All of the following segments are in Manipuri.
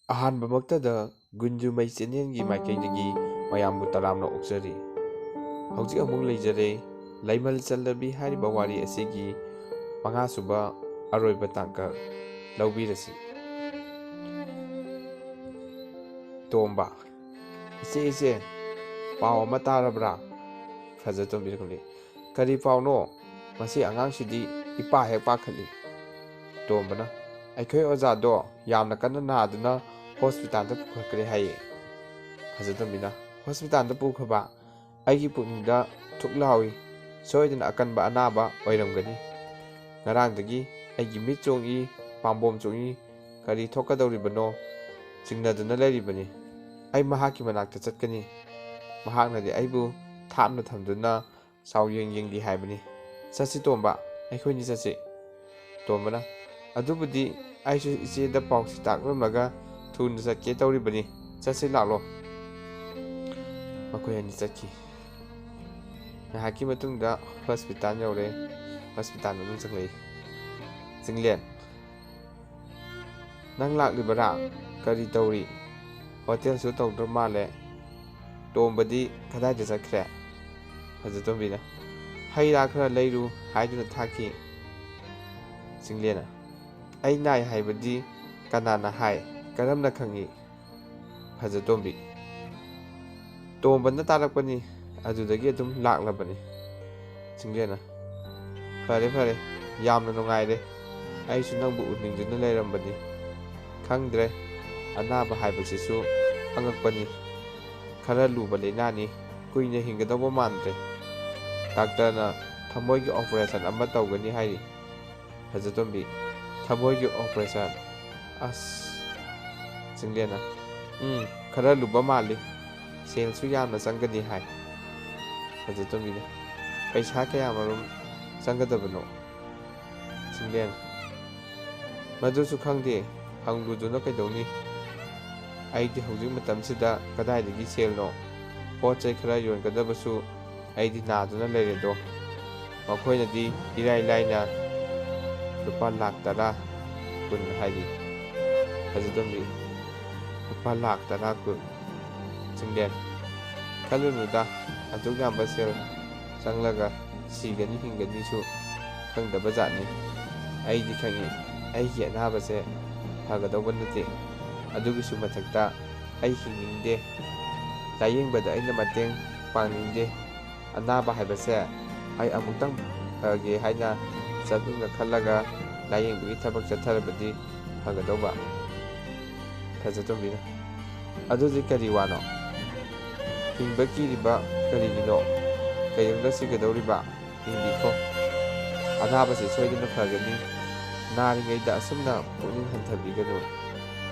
ꯑꯍꯥꯟꯕꯃꯛꯇꯗ ꯒꯨꯟꯖꯨꯃꯩ ꯆꯦꯅꯦꯜꯒꯤ ꯃꯥꯏꯀꯩꯗꯒꯤ ꯃꯌꯥꯝꯕꯨ ꯇꯔꯥꯝꯅ ꯑꯣꯛꯆꯔꯤ꯫ ꯍꯧꯖꯤꯛ ꯑꯃꯨꯛ ꯂꯩꯖꯔꯦ ꯂꯩꯃꯜ ꯆꯜꯂꯕꯤ ꯍꯥꯏꯔꯤꯕ ꯋꯥꯔꯤ ꯑꯁꯤꯒꯤ ꯃꯉꯥꯁꯨꯕ ꯑꯔꯣꯏꯕ ꯇꯥꯡꯀꯛ ꯂꯧꯕꯤꯔꯁꯤ꯫ ꯇꯣꯝꯕ: ꯏꯆꯦ ꯄꯥꯎ ꯑꯃ ꯇꯥꯔꯕ꯭ꯔꯥ? ꯐꯖꯇꯣꯝꯕꯤ: ꯀꯔꯤ ꯄꯥꯎꯅꯣ? ꯃꯁꯤ ꯑꯉꯥꯡꯁꯤꯗꯤ ꯏꯄꯥ ꯍꯦꯛ ꯄꯥꯈꯠꯂꯤ꯫ ꯇꯣꯝꯕꯅ: ꯑꯩꯈꯣꯏ ꯑꯣꯖꯥꯗꯣ ꯌꯥꯝꯅ ꯀꯟꯅ ꯅꯥꯗꯨꯅ ꯍꯣꯁꯄꯤꯇꯥꯜꯗ ꯄꯨꯈꯠꯈ꯭ꯔꯦ ꯍꯥꯏꯌꯦ꯫ ꯐꯖꯇꯣꯝꯕꯤꯅ: ꯍꯣꯁꯄꯤꯇꯥꯜꯗ ꯄꯨꯈ꯭ꯔꯕ? ꯑꯩꯒꯤ ꯄꯨꯛꯅꯤꯡꯗ ꯊꯨꯛ ꯂꯥꯎꯏ꯫ ꯁꯣꯏꯗꯅ ꯑꯀꯟꯕ ꯑꯅꯥꯕ ꯑꯣꯏꯔꯝꯒꯅꯤ꯫ ꯉꯔꯥꯡꯗꯒꯤ ꯑꯩꯒꯤ ꯃꯤꯠ ꯆꯣꯡꯏ, ꯄꯥꯝꯕꯣꯝ ꯆꯣꯡꯏ, ꯀꯔꯤ ꯊꯣꯛꯀꯗꯧꯔꯤꯕꯅꯣ ꯆꯤꯡꯅꯗꯨꯅ ꯂꯩꯔꯤꯕꯅꯤ꯫ ꯑꯩ ꯃꯍꯥꯛꯀꯤ ꯃꯅꯥꯛꯇ ꯆꯠꯀꯅꯤ꯫ ꯃꯍꯥꯛꯅꯗꯤ ꯑꯩꯕꯨ ꯊꯥꯞꯅ ꯊꯝꯗꯨꯅ ꯆꯥꯎꯌꯦꯡ ꯌꯦꯡꯂꯤ ꯍꯥꯏꯕꯅꯤ꯫ ꯆꯠꯁꯤ ꯇꯣꯝꯕ, ꯑꯩꯈꯣꯏꯅꯤ ꯆꯠꯁꯤ꯫ ꯇꯣꯝꯕꯅ: ꯑꯗꯨꯕꯨꯗꯤ ꯑꯩꯁꯨ ꯏꯆꯦꯗ ꯄꯥꯎꯁꯤ ꯇꯥꯛꯂꯝꯂꯒ ꯊꯨꯅ ꯆꯠꯀꯦ ꯇꯧꯔꯤꯕꯅꯤ꯫ ꯆꯠꯁꯤ ꯂꯥꯛꯂꯣ꯫ ꯃꯈꯣꯏ ꯑꯅꯤ ꯆꯠꯈꯤ꯫ ꯉꯥꯏꯍꯥꯛꯀꯤ ꯃꯇꯨꯡꯗ ꯍꯣꯁꯄꯤꯇꯥꯜ ꯌꯧꯔꯦ꯫ ꯍꯣꯁꯄꯤꯇꯥꯜ ꯃꯅꯨꯡ ꯆꯪꯂꯛꯏ꯫ ꯆꯤꯡꯂꯦꯟ: ꯅꯪ ꯂꯥꯛꯂꯤꯕꯔꯥ? ꯀꯔꯤ ꯇꯧꯔꯤ? ꯍꯣꯇꯦꯜꯁꯨ ꯇꯧꯗ꯭ꯔ ꯃꯥꯜꯂꯦ꯫ ꯇꯣꯝꯕꯗꯤ ꯀꯗꯥꯏꯗ ꯆꯠꯈ꯭ꯔꯦ? ꯐꯖꯇꯣꯝꯕꯤꯅ: ꯍꯩ ꯔꯥ ꯈꯔ ꯂꯩꯔꯨ ꯍꯥꯏꯗꯨꯅ ꯊꯥꯈꯤ꯫ ꯆꯤꯡꯂꯦꯟꯅ: ꯑꯩ ꯅꯥꯏ ꯍꯥꯏꯕꯗꯤ ꯀꯅꯥꯅ ꯍꯥꯏ? ꯀꯔꯝꯅ ꯈꯪꯏ? ꯐꯖꯇꯣꯝꯕꯤ: ꯇꯣꯝꯕꯅ ꯇꯥꯔꯛꯄꯅꯤ, ꯑꯗꯨꯗꯒꯤ ꯑꯗꯨꯝ ꯂꯥꯛꯂꯕꯅꯤ꯫ ꯆꯤꯡꯂꯦꯟꯅ: ꯐꯔꯦ, ꯌꯥꯝꯅ ꯅꯨꯡꯉꯥꯏꯔꯦ꯫ ꯑꯩꯁꯨ ꯅꯪꯕꯨ ꯎꯅꯤꯡꯗꯨꯅ ꯂꯩꯔꯝꯕꯅꯤ꯫ ꯈꯪꯗ꯭ꯔꯦ, ꯑꯅꯥꯕ ꯍꯥꯏꯕꯁꯤꯁꯨ ꯑꯉꯛꯄꯅꯤ꯫ ꯈꯔ ꯂꯨꯕ ꯂꯩꯅꯥꯅꯤ, ꯀꯨꯏꯅ ꯍꯤꯡꯒꯗꯧꯕ ꯃꯥꯟꯗ꯭ꯔꯦ꯫ ꯗꯥꯛꯇꯔꯅ ꯊꯃꯣꯏꯒꯤ ꯑꯣꯄꯔꯦꯁꯟ ꯑꯃ ꯇꯧꯒꯅꯤ ꯍꯥꯏꯔꯤ꯫ ꯐꯖꯇꯣꯝꯕꯤ: ꯊꯃꯣꯏꯒꯤ ꯑꯣꯄꯔꯦꯁꯟ? ꯑꯁ꯫ ꯆꯤꯡꯂꯦꯟꯅ: ꯈꯔ ꯂꯨꯕ ꯃꯥꯜꯂꯤ꯫ ꯁꯦꯜꯁꯨ ꯌꯥꯝꯅ ꯆꯪꯒꯅꯤ ꯍꯥꯏ꯫ ꯐꯖꯇꯣꯝꯕꯤꯅ: ꯄꯩꯁꯥ ꯀꯌꯥꯃꯔꯨꯝ ꯆꯪꯒꯗꯕꯅꯣ? ꯆꯤꯡꯂꯦꯟ: ꯃꯗꯨꯁꯨ ꯈꯪꯗꯦ, ꯍꯪꯂꯨꯗꯨꯅ ꯀꯩꯗꯧꯅꯤ? ꯑꯩꯗꯤ ꯍꯧꯖꯤꯛ ꯃꯇꯝꯁꯤꯗ ꯀꯗꯥꯏꯗꯒꯤ ꯁꯦꯜꯅꯣ? ꯄꯣꯠ ꯆꯩ ꯈꯔ ꯌꯣꯟꯒꯗꯕꯁꯨ ꯑꯩꯗꯤ ꯅꯥꯗꯨꯅ ꯂꯩꯔꯦꯗꯣ꯫ ꯃꯈꯣꯏꯅꯗꯤ ꯏꯔꯥꯏ ꯂꯥꯏꯅ ꯂꯨꯄꯥ ꯂꯥꯈ 10, 20 ꯍꯥꯏꯔꯤ꯫ ꯐꯖꯇꯣꯝꯕꯤ: ꯂꯨꯄꯥ ꯂꯥꯈ 10, 20? ꯆꯤꯡꯂꯦꯟ: ꯈꯜꯂꯨꯅꯨꯗ, ꯑꯗꯨꯛ ꯌꯥꯝꯕ ꯁꯦꯜ ꯆꯪꯂꯒ ꯁꯤꯒꯅꯤ ꯍꯤꯡꯒꯅꯤꯁꯨ ꯈꯪꯗꯕ ꯖꯥꯠꯅꯤ꯫ ꯑꯩꯗꯤ ꯈꯪꯏ, ꯑꯩꯒꯤ ꯑꯅꯥꯕꯁꯦ ꯐꯒꯗꯧꯕ ꯅꯠꯇꯦ꯫ ꯑꯗꯨꯒꯤꯁꯨ ꯃꯊꯛꯇ ꯑꯩ ꯍꯤꯡꯅꯤꯡꯗꯦ꯫ ꯂꯥꯏꯌꯦꯡꯕꯗ ꯑꯩꯅ ꯃꯇꯦꯡ ꯄꯥꯡꯅꯤꯡꯗꯦ꯫ ꯑꯅꯥꯕ ꯍꯥꯏꯕꯁꯦ ꯑꯩ ꯑꯃꯨꯛꯇꯪ ꯐꯒꯦ ꯍꯥꯏꯅ ꯆꯞꯌꯨꯡꯅ ꯈꯜꯂꯒ ꯂꯥꯏꯌꯦꯡꯕꯒꯤ ꯊꯕꯛ ꯆꯠꯊꯔꯕꯗꯤ ꯐꯒꯗꯧꯕ꯫ ꯐꯖꯇꯣꯝꯕꯤꯅ: ꯑꯗꯨꯗꯤ ꯀꯔꯤ ꯋꯥꯅꯣ? ꯍꯤꯡꯕ ꯀꯤꯔꯤꯕ ꯀꯔꯤꯒꯤꯅꯣ? ꯀꯩꯗꯧꯅ ꯁꯤꯒꯗꯧꯔꯤꯕ? ꯍꯤꯡꯕꯤꯈꯣ꯫ ꯑꯅꯥꯕꯁꯤ ꯁꯣꯏꯗꯅ ꯐꯒꯅꯤ꯫ ꯅꯥꯔꯤꯉꯩꯗ ꯑꯁꯨꯝꯅ ꯄꯨꯛꯅꯤꯡ ꯍꯟꯊꯕꯤꯒꯅꯨ꯫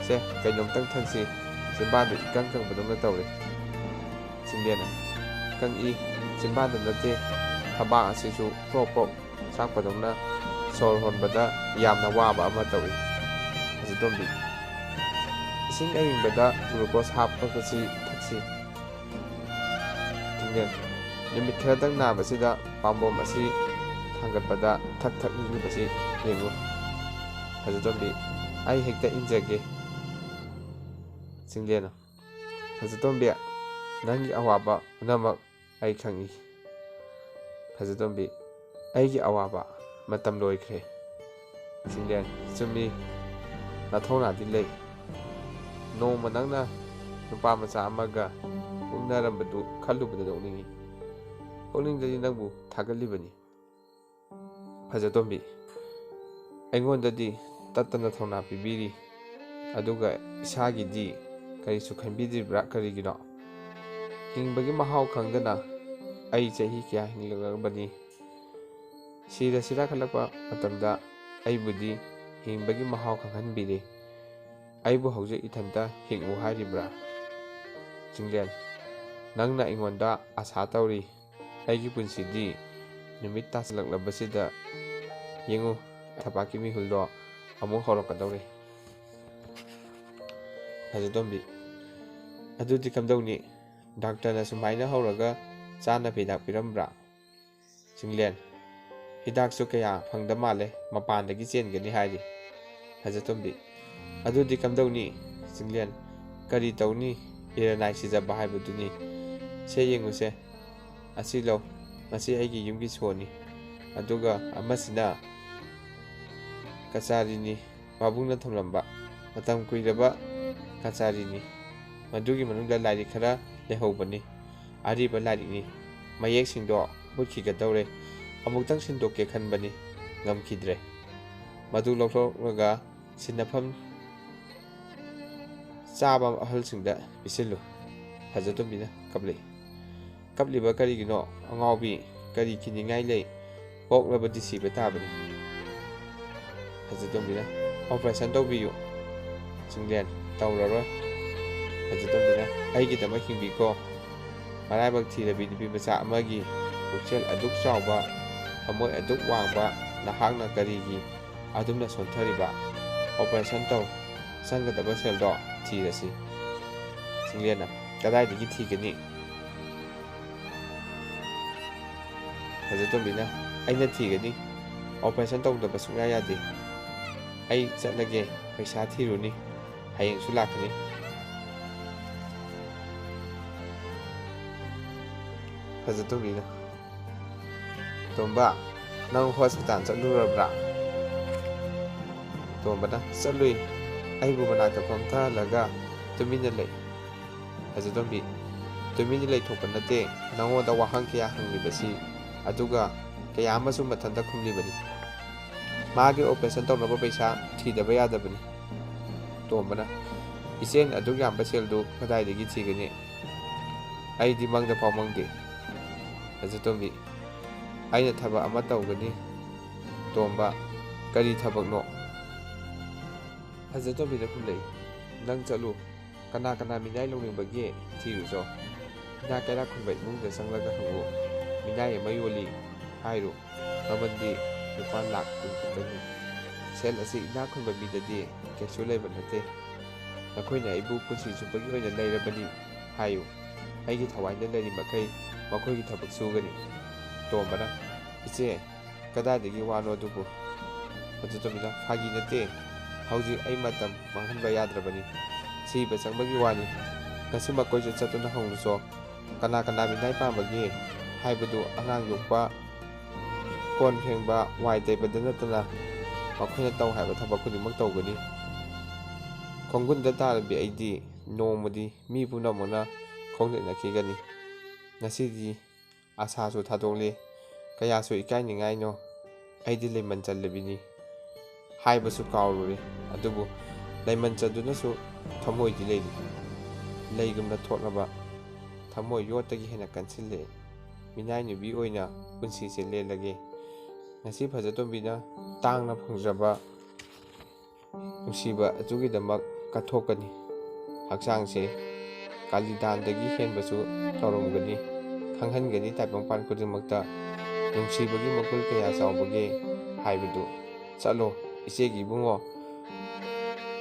ꯁꯦ, ꯀꯩꯅꯣꯝꯇꯪ ꯊꯛꯁꯤ꯫ ꯆꯤꯟꯕꯥꯟꯗꯨ ꯏꯀꯪ ꯀꯪꯕꯗꯧꯅ ꯇꯧꯔꯦ꯫ ꯆꯤꯡꯂꯦꯟꯅ: ꯀꯪꯏ, ꯆꯤꯟꯕꯥꯟꯗ ꯅꯠꯇꯦ, ꯊꯕꯥꯛ ꯑꯁꯤꯁꯨ ꯄ꯭ꯔꯣꯛ ꯄ꯭ꯔꯣꯛ ꯆꯥꯛꯄꯗꯧꯅ ꯁꯣꯔ ꯍꯣꯟꯕꯗ ꯌꯥꯝꯅ ꯋꯥꯕ ꯑꯃ ꯇꯧꯏ꯫ ꯐꯖꯇꯣꯝꯕꯤ: ꯏꯁꯤꯡ ꯑꯏꯪꯕꯗ ꯒ꯭ꯂꯨꯀꯣꯁ ꯍꯥꯞꯄꯒꯁꯤ ꯊꯛꯁꯤ꯫ ꯆꯤꯡꯂꯦꯟ: ꯅꯨꯃꯤꯠ ꯈꯔꯗꯪ ꯅꯥꯕꯁꯤꯗ ꯄꯥꯝꯕꯣꯝ ꯑꯁꯤ ꯊꯥꯡꯒꯠꯄꯗ ꯊꯛ ꯊꯛ ꯅꯤꯛꯂꯤꯕꯁꯤ ꯌꯦꯡꯉꯨ꯫ ꯐꯖꯇꯣꯝꯕꯤ: ꯑꯩ ꯍꯦꯛꯇ ꯏꯟꯖꯒꯦ꯫ ꯆꯤꯡꯂꯦꯟꯅ: ꯐꯖꯇꯣꯝꯕꯤ, ꯅꯪꯒꯤ ꯑꯋꯥꯕ ꯄꯨꯝꯅꯃꯛ ꯑꯩ ꯈꯪꯏ꯫ ꯐꯖꯇꯣꯝꯕꯤ: ꯑꯩꯒꯤ ꯑꯋꯥꯕ ꯃꯇꯝ ꯂꯣꯏꯈ꯭ꯔꯦ꯫ ꯆꯤꯡꯂꯦꯟ: ꯆꯨꯝꯃꯤ, ꯅꯊꯧꯅꯥꯗꯤ ꯂꯩ꯫ ꯅꯣꯡꯃ ꯅꯪꯅ ꯅꯨꯄꯥ ꯃꯆꯥ ꯑꯃꯒ ꯃꯨꯛꯅꯔꯝꯕꯗꯨ ꯈꯜꯂꯨꯕꯗ ꯅꯣꯛꯅꯤꯡꯏ꯫ ꯄꯨꯛꯅꯤꯡꯗꯗꯤ ꯅꯪꯕꯨ ꯊꯥꯒꯠꯂꯤꯕꯅꯤ꯫ ꯐꯖꯇꯣꯝꯕꯤ: ꯑꯩꯉꯣꯟꯗꯗꯤ ꯇꯠꯇꯅ ꯊꯧꯅꯥ ꯄꯤꯕꯤꯔꯤ, ꯑꯗꯨꯒ ꯏꯁꯥꯒꯤꯗꯤ ꯀꯔꯤꯁꯨ ꯈꯟꯕꯤꯗ꯭ꯔꯤꯕ꯭ꯔꯥ? ꯀꯔꯤꯒꯤꯅꯣ? ꯍꯤꯡꯕꯒꯤ ꯃꯍꯥꯎ ꯈꯪꯗꯅ ꯑꯩ ꯆꯍꯤ ꯀꯌꯥ ꯍꯤꯡꯂꯛꯂꯕꯅꯤ꯫ ꯁꯤꯔꯁꯤꯔꯥ ꯈꯜꯂꯛꯄ ꯃꯇꯝꯗ ꯑꯩꯕꯨꯗꯤ ꯍꯤꯡꯕꯒꯤ ꯃꯍꯥꯎ ꯈꯪꯍꯟꯕꯤꯔꯦ꯫ ꯑꯩꯕꯨ ꯍꯧꯖꯤꯛ ꯏꯊꯟꯇ ꯍꯤꯡꯉꯨ ꯍꯥꯏꯔꯤꯕ꯭ꯔꯥ? ꯆꯤꯡꯂꯦꯟ: ꯅꯪꯅ ꯑꯩꯉꯣꯟꯗ ꯑꯁꯥ ꯇꯧꯔꯤ꯫ ꯑꯩꯒꯤ ꯄꯨꯟꯁꯤꯗꯤ ꯅꯨꯃꯤꯠ ꯇꯥꯁꯤꯜꯂꯛꯂꯕꯁꯤꯗ ꯌꯦꯡꯉꯨ, ꯊꯕꯥꯛꯀꯤ ꯃꯤꯍꯨꯜꯗꯣ ꯑꯃꯨꯛ ꯍꯧꯔꯛꯀꯗꯧꯔꯦ꯫ ꯐꯖꯇꯣꯝꯕꯤ: ꯑꯗꯨꯗꯤ ꯀꯝꯗꯧꯅꯤ? ꯗꯥꯛꯇꯔꯅ ꯁꯨꯃꯥꯏꯅ ꯍꯧꯔꯒ ꯆꯥꯅꯕ ꯍꯤꯗꯥꯛ ꯄꯤꯔꯝꯕ꯭ꯔꯥ? ꯆꯤꯡꯂꯦꯟ: ꯍꯤꯗꯥꯛꯁꯨ ꯀꯌꯥ ꯐꯪꯗ ꯃꯥꯜꯂꯦ, ꯃꯄꯥꯟꯗꯒꯤ ꯆꯦꯟꯒꯅꯤ ꯍꯥꯏꯔꯤ꯫ ꯐꯖꯇꯣꯝꯕꯤ: ꯑꯗꯨꯗꯤ ꯀꯝꯗꯧꯅꯤ? ꯆꯤꯡꯂꯦꯟ: ꯀꯔꯤ ꯇꯧꯅꯤ, ꯏꯔꯅꯥꯏ ꯁꯤꯖꯕ ꯍꯥꯏꯕꯗꯨꯅꯤ꯫ ꯁꯦ ꯌꯦꯡꯉꯨꯁꯦ, ꯑꯁꯤ ꯂꯧ, ꯃꯁꯤ ꯑꯩꯒꯤ ꯌꯨꯝꯒꯤ ꯁꯣꯅꯤ, ꯑꯗꯨꯒ ꯑꯃꯁꯤꯅ ꯀꯆꯥꯔꯤꯅꯤ, ꯄꯥꯕꯨꯡꯅ ꯊꯝꯂꯝꯕ ꯃꯇꯝ ꯀꯨꯏꯔꯕ ꯀꯆꯥꯔꯤꯅꯤ꯫ ꯃꯗꯨꯒꯤ ꯃꯅꯨꯡꯗ ꯂꯥꯏꯔꯤꯛ ꯈꯔ ꯂꯩꯍꯧꯕꯅꯤ, ꯑꯔꯤꯕ ꯂꯥꯏꯔꯤꯛꯅꯤ, ꯃꯌꯦꯛꯁꯤꯡꯗꯣ ꯃꯨꯠꯈꯤꯒꯗꯧꯔꯦ, ꯑꯃꯨꯛꯇꯪ ꯁꯤꯟꯗꯣꯛꯀꯦ ꯈꯟꯕꯅꯤ, ꯉꯝꯈꯤꯗ꯭ꯔꯦ꯫ ꯃꯗꯨ ꯂꯧꯊꯣꯛꯂꯒ ꯁꯤꯟꯅꯐꯝ ꯆꯥꯕ ꯑꯍꯜꯁꯤꯡꯗ ꯄꯤꯁꯤꯜꯂꯨ꯫ ꯐꯖꯇꯣꯝꯕꯤꯅ ꯀꯞꯂꯛꯏ꯫ ꯀꯞꯂꯤꯕ ꯀꯔꯤꯒꯤꯅꯣ ꯑꯉꯥꯎꯕꯤ, ꯀꯔꯤ ꯀꯤꯅꯤꯡꯉꯥꯏ ꯂꯩ, ꯄꯣꯛꯂꯕꯗꯤ ꯁꯤꯕ ꯇꯥꯕꯅꯤ꯫ ꯐꯖꯇꯣꯝꯕꯤꯅ: ꯑꯣꯄꯔꯦꯁꯟ ꯇꯧꯕꯤꯌꯨ꯫ ꯆꯤꯡꯂꯦꯟ: ꯇꯧꯔꯔꯣꯏ꯫ ꯐꯖꯇꯣꯝꯕꯤꯅ: ꯑꯩꯒꯤꯗꯃꯛ ꯍꯤꯡꯕꯤꯈꯣ꯫ ꯃꯔꯥꯏꯕꯛ ꯊꯤꯔꯕꯤ ꯅꯨꯄꯤ ꯃꯆꯥ ꯑꯃꯒꯤ ꯄꯨꯛꯆꯦꯜ ꯑꯗꯨꯛ ꯆꯥꯎꯕ, ꯊꯃꯣꯏ ꯑꯗꯨꯛ ꯋꯥꯡꯕ ꯅꯍꯥꯛꯅ ꯀꯔꯤꯒꯤ ꯑꯗꯨꯝꯅ ꯁꯣꯟꯊꯔꯤꯕ? ꯑꯣꯄꯔꯦꯁꯟ ꯇꯧ, ꯆꯪꯒꯗꯕ ꯁꯦꯜꯗꯣ ꯊꯤꯔꯁꯤ꯫ ꯆꯤꯡꯂꯦꯟꯅ: ꯀꯗꯥꯏꯗꯒꯤ ꯊꯤꯒꯅꯤ? ꯐꯖꯇꯣꯝꯕꯤꯅ: ꯑꯩꯅ ꯊꯤꯒꯅꯤ, ꯑꯣꯄꯔꯦꯁꯟ ꯇꯧꯗꯕ ꯁꯨꯡꯌꯥ ꯌꯥꯗꯦ꯫ ꯑꯩ ꯆꯠꯂꯒꯦ, ꯄꯩꯁꯥ ꯊꯤꯔꯨꯅꯤ, ꯍꯌꯦꯡꯁꯨ ꯂꯥꯛꯀꯅꯤ꯫ ꯐꯖꯇꯣꯝꯕꯤꯅ: ꯇꯣꯝꯕ, ꯅꯪ ꯍꯣꯁꯄꯤꯇꯥꯜ ꯆꯠꯂꯨꯔꯕ꯭ꯔꯥ? ꯇꯣꯝꯕꯅ: ꯆꯠꯂꯨꯏ, ꯑꯩꯕꯨ ꯃꯅꯥꯛꯇ ꯐꯝꯊꯍꯜꯂꯒ ꯇꯨꯃꯤꯟꯅ ꯂꯩ꯫ ꯐꯖꯇꯣꯝꯕꯤ: ꯇꯨꯃꯤꯟꯅ ꯂꯩꯊꯣꯛꯄ ꯅꯠꯇꯦ, ꯅꯉꯣꯟꯗ ꯋꯥꯍꯪ ꯀꯌꯥ ꯍꯪꯂꯤꯕꯁꯤ, ꯑꯗꯨꯒ ꯀꯌꯥ ꯑꯃꯁꯨ ꯃꯊꯟꯇ ꯈꯨꯝꯂꯤꯕꯅꯤ꯫ ꯃꯥꯒꯤ ꯑꯣꯄꯔꯦꯁꯟ ꯇꯧꯅꯕ ꯄꯩꯁꯥ ꯊꯤꯗꯕ ꯌꯥꯗꯕꯅꯤ꯫ ꯇꯣꯝꯕꯅ: ꯏꯆꯦꯅ ꯑꯗꯨꯛ ꯌꯥꯝꯕ ꯁꯦꯜꯗꯨ ꯀꯗꯥꯏꯗꯒꯤ ꯊꯤꯒꯅꯤ? ꯑꯩꯗꯤ ꯃꯪꯗ ꯐꯥꯎ ꯃꯪꯗꯦ꯫ ꯐꯖꯇꯣꯝꯕꯤ: ꯑꯩꯅ ꯊꯕꯛ ꯑꯃ ꯇꯧꯒꯅꯤ꯫ ꯇꯣꯝꯕ: ꯀꯔꯤ ꯊꯕꯛꯅꯣ? ꯐꯖꯇꯣꯝꯕꯤꯅ ꯈꯨꯝꯂꯛꯏ: ꯅꯪ ꯆꯠꯂꯨ, ꯀꯅꯥ ꯀꯅꯥ ꯃꯤꯅꯥꯏ ꯂꯧꯅꯤꯡꯕꯒꯦ ꯊꯤꯔꯨꯆꯣ, ꯏꯅꯥꯛ ꯀꯩꯔꯥꯛ ꯈꯨꯟꯕ ꯏꯃꯨꯡꯗ ꯆꯪꯂꯒ ꯍꯪꯉꯨ, ꯃꯤꯅꯥꯏ ꯑꯃ ꯌꯣꯜꯂꯤ ꯍꯥꯏꯔꯨ, ꯃꯃꯜꯗꯤ ꯂꯨꯄꯥ ꯂꯥꯈ 10 ꯈꯛꯇꯅꯤ꯫ ꯁꯦꯜ ꯑꯁꯤ ꯏꯅꯥꯛ ꯈꯨꯟꯕ ꯃꯤꯗꯗꯤ ꯀꯩꯁꯨ ꯂꯩꯕ ꯅꯠꯇꯦ꯫ ꯅꯈꯣꯏꯅ ꯑꯩꯕꯨ ꯄꯨꯟꯁꯤ ꯆꯨꯞꯄꯒꯤ ꯑꯣꯏꯅ ꯂꯩꯔꯕꯅꯤ ꯍꯥꯏꯌꯨ, ꯑꯩꯒꯤ ꯊꯋꯥꯏꯅ ꯂꯩꯔꯤ ꯃꯈꯩ ꯃꯈꯣꯏꯒꯤ ꯊꯕꯛ ꯁꯨꯒꯅꯤ꯫ ꯇꯣꯝꯕꯅ: ꯏꯆꯦ, ꯀꯗꯥꯏꯗꯒꯤ ꯋꯥꯅꯣ ꯑꯗꯨꯕꯨ? ꯐꯖꯇꯣꯝꯕꯤꯅ: ꯐꯥꯒꯤ ꯅꯠꯇꯦ, ꯍꯧꯖꯤꯛ ꯑꯩ ꯃꯇꯝ ꯃꯥꯡꯍꯟꯕ ꯌꯥꯗ꯭ꯔꯕꯅꯤ, ꯊꯤꯕ ꯆꯪꯕꯒꯤ ꯋꯥꯅꯤ꯫ ꯉꯁꯤꯃꯛ ꯀꯣꯏꯆꯠ ꯆꯠꯇꯨꯅ ꯍꯪꯂꯨꯆꯣ, ꯀꯅꯥ ꯀꯅꯥ ꯃꯤꯅꯥꯏ ꯄꯥꯝꯕꯒꯦ ꯍꯥꯏꯕꯗꯨ ꯑꯉꯥꯡ ꯌꯣꯛꯄ, ꯀꯣꯟ ꯐꯦꯡꯕ, ꯋꯥꯏ ꯇꯩꯕꯗ ꯅꯠꯇꯅ ꯃꯈꯣꯏꯅ ꯇꯧ ꯍꯥꯏꯕ ꯊꯕꯛ ꯈꯨꯗꯤꯡꯃꯛ ꯇꯧꯒꯅꯤ꯫ ꯈꯣꯡꯒꯨꯟꯗ ꯇꯥꯔꯕꯤ ꯑꯩꯗꯤ ꯅꯣꯡꯃꯗꯤ ꯃꯤ ꯄꯨꯝꯅꯃꯛꯅ ꯈꯣꯡꯅꯦꯠꯅꯈꯤꯒꯅꯤ꯫ ꯉꯁꯤꯗꯤ ꯑꯁꯥꯁꯨ ꯊꯥꯗꯣꯛꯂꯦ, ꯀꯌꯥꯁꯨ ꯏꯀꯥꯏꯅꯤꯡꯉꯥꯏꯅꯣ, ꯑꯩꯗꯤ ꯂꯩꯃꯟ ꯆꯜꯂꯕꯤꯅꯤ ꯍꯥꯏꯕꯁꯨ ꯀꯥꯎꯔꯨꯔꯦ, ꯑꯗꯨꯕꯨ ꯂꯩꯃꯟ ꯆꯟꯗꯨꯅꯁꯨ ꯊꯃꯣꯏꯗꯤ ꯂꯩꯔꯤ꯫ ꯂꯩꯒꯨꯝꯅ ꯊꯣꯠꯂꯕ ꯊꯃꯣꯏ ꯌꯣꯠꯇꯒꯤ ꯍꯦꯟꯅ ꯀꯟꯁꯤꯜꯂꯦ, ꯃꯤꯅꯥꯏ ꯅꯨꯕꯤ ꯑꯣꯏꯅ ꯄꯨꯟꯁꯤꯁꯦ ꯂꯦꯜꯂꯒꯦ꯫ ꯉꯁꯤ ꯐꯖꯇꯣꯝꯕꯤꯅ ꯇꯥꯡꯅ ꯐꯪꯖꯕ ꯅꯨꯡꯁꯤꯕ ꯑꯗꯨꯒꯤꯗꯃꯛ ꯀꯠꯊꯣꯛꯀꯅꯤ꯫ ꯍꯛꯆꯥꯡꯁꯦ ꯀꯥꯂꯤꯗꯥꯟꯗꯒꯤ ꯍꯦꯟꯕꯁꯨ ꯇꯧꯔꯝꯒꯅꯤ, ꯈꯪꯍꯟꯒꯅꯤ ꯇꯥꯏꯕꯪꯄꯥꯟ ꯈꯨꯗꯤꯡꯃꯛꯇ ꯅꯨꯡꯁꯤꯕꯒꯤ ꯃꯒꯨꯟ ꯀꯌꯥ ꯆꯥꯎꯕꯒꯦ ꯍꯥꯏꯕꯗꯨ꯫ ꯆꯠꯂꯣ ꯏꯆꯦꯒꯤ ꯏꯕꯨꯡꯉꯣ,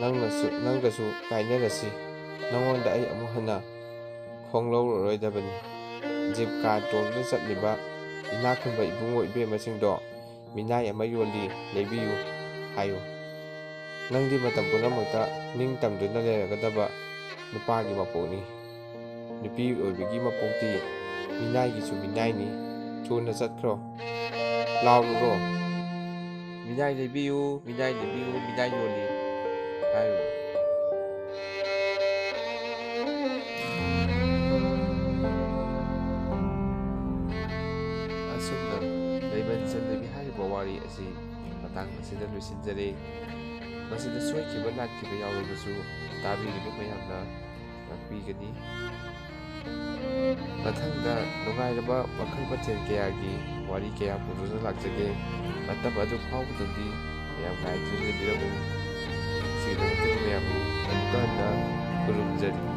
ꯅꯪꯒꯁꯨ ꯀꯥꯏꯅꯔꯁꯤ, ꯅꯉꯣꯟꯗ ꯑꯩ ꯑꯃꯨꯛ ꯍꯟꯅ ꯈꯣꯡꯂꯧꯔꯔꯣꯏꯗꯕꯅꯤ꯫ ꯖꯤꯞ ꯀꯥꯔ ꯇꯣꯡꯗꯨꯅ ꯆꯠꯂꯤꯕ ꯏꯅꯥꯛ ꯈꯨꯟꯕ ꯏꯕꯨꯡꯉꯣ ꯏꯕꯦꯝꯃꯁꯤꯡꯗꯣ ꯃꯤꯅꯥꯏ ꯑꯃ ꯌꯣꯜꯂꯤ, ꯂꯩꯕꯤꯌꯨ ꯍꯥꯏꯌꯨ꯫ ꯅꯪꯗꯤ ꯃꯇꯝ ꯄꯨꯝꯅꯃꯛꯇ ꯅꯤꯡꯇꯝꯗꯨꯅ ꯂꯩꯔꯒꯗꯕ ꯅꯨꯄꯥꯒꯤ ꯃꯄꯣꯛꯅꯤ꯫ ꯅꯨꯄꯤ ꯑꯣꯏꯕꯒꯤ ꯃꯄꯣꯛꯇꯤ ꯃꯤꯅꯥꯏꯒꯤꯁꯨ ꯃꯤꯅꯥꯏꯅꯤ, ꯊꯨꯅ ꯆꯠꯈ꯭ꯔꯣ, ꯂꯥꯎꯔꯨꯔꯣ, ꯃꯤꯅꯥꯏ ꯂꯩꯕꯤꯌꯨ, ꯃꯤꯅꯥꯏ ꯂꯩꯕꯤꯌꯨ, ꯃꯤꯅꯥꯏ ꯌꯣꯜꯂꯤ ꯍꯥꯏꯔꯨ꯫ ꯑꯁꯨꯝꯅ ꯂꯩꯃꯟ ꯆꯟꯂꯕꯤ ꯍꯥꯏꯔꯤꯕ ꯋꯥꯔꯤ ꯑꯁꯤ ꯃꯇꯥꯡ ꯑꯁꯤꯗ ꯂꯣꯏꯁꯤꯟꯖꯔꯦ꯫ ꯃꯁꯤꯗ ꯁꯣꯏꯈꯤꯕ ꯂꯥꯟꯈꯤꯕ ꯌꯥꯎꯔꯕꯁꯨ ꯇꯥꯕꯤꯔꯤꯕ ꯃꯌꯥꯝꯅ ꯉꯥꯛꯄꯤꯒꯅꯤ꯫ ꯃꯊꯪꯗ ꯅꯨꯡꯉꯥꯏꯔꯕ ꯃꯈꯜ ꯃꯊꯦꯜ ꯀꯌꯥꯒꯤ ꯋꯥꯔꯤ ꯀꯌꯥ ꯄꯨꯗꯨꯅ ꯂꯥꯛꯆꯒꯦ꯫ ꯃꯇꯝ ꯑꯗꯨ ꯐꯥꯎꯕꯗꯗꯤ ꯃꯌꯥꯝ ꯉꯥꯏꯗꯨꯅ ꯂꯩꯕꯤꯔꯝꯃꯨ꯫ ꯅꯨꯡꯁꯤꯒꯗꯕ ꯃꯌꯥꯝꯕꯨ ꯑꯃꯨꯛꯀ ꯍꯟꯅ ꯈꯨꯔꯨꯝꯖꯔꯤ꯫